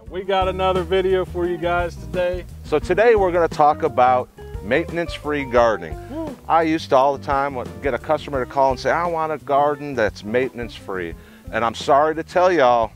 We got another video for you guys today. So today we're going to talk about maintenance-free gardening. I used to all the time get a customer to call and say, I want a garden that's maintenance-free. And I'm sorry to tell y'all,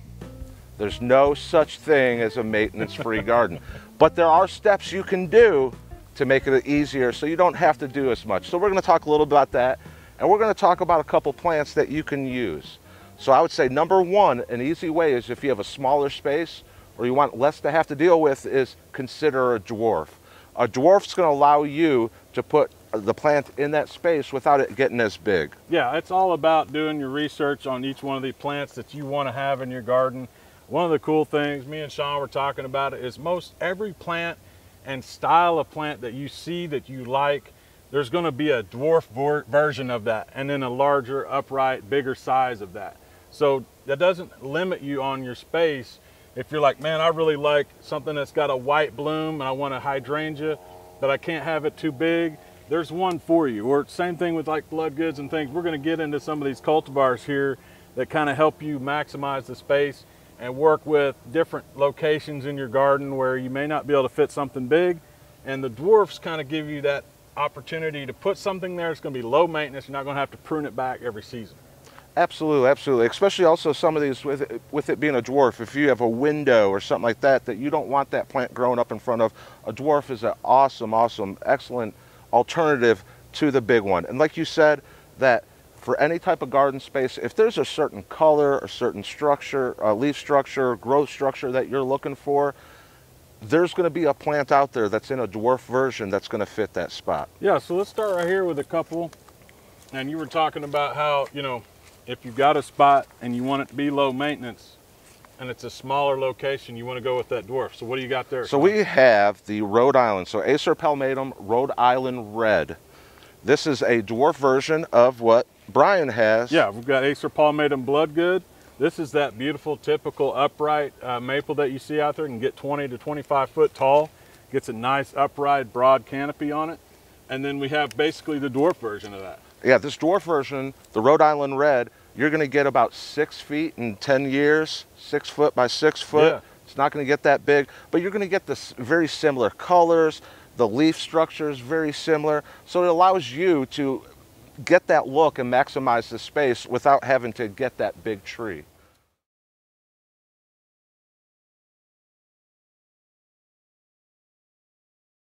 there's no such thing as a maintenance-free garden. But there are steps you can do to make it easier so you don't have to do as much. So we're going to talk a little about that, and we're going to talk about a couple plants that you can use. So I would say number one, an easy way is if you have a smaller space or you want less to have to deal with, is consider a dwarf. A dwarf's going to allow you to put the plant in that space without it getting as big. Yeah, it's all about doing your research on each one of the plants that you want to have in your garden. One of the cool things, me and Sean were talking about it, is most every plant and style of plant that you see that you like, there's going to be a dwarf version of that, and then a larger, upright, bigger size of that. So that doesn't limit you on your space. If you're like, man, I really like something that's got a white bloom and I want a hydrangea, but I can't have it too big, there's one for you. Or same thing with like blood goods and things. We're going to get into some of these cultivars here that kind of help you maximize the space and work with different locations in your garden where you may not be able to fit something big. And the dwarfs kind of give you that opportunity to put something there that's going to be low maintenance. You're not going to have to prune it back every season. Absolutely, absolutely. Especially also some of these with it being a dwarf. If you have a window or something like that you don't want that plant growing up in front of, a dwarf is an awesome, excellent alternative to the big one. And like you said, that for any type of garden space, if there's a certain color, a certain structure, leaf structure, growth structure that you're looking for, there's going to be a plant out there that's in a dwarf version that's going to fit that spot. Yeah, so let's start right here with a couple. And you were talking about how, you know, if you've got a spot and you want it to be low maintenance and it's a smaller location, you want to go with that dwarf. So what do you got there? So we have the Rhode Island, so Acer palmatum Rhode Island Red. This is a dwarf version of what Brian has. Yeah, we've got Acer palmatum bloodgood. This is that beautiful, typical upright maple that you see out there. It can get 20 to 25 foot tall. Gets a nice upright, broad canopy on it. And then we have basically the dwarf version of that. Yeah, this dwarf version, the Rhode Island Red, you're going to get about 6 feet in 10 years, 6 foot by 6 foot. Yeah. It's not going to get that big, but you're going to get this very similar colors. The leaf structure is very similar, so it allows you to get that look and maximize the space without having to get that big tree.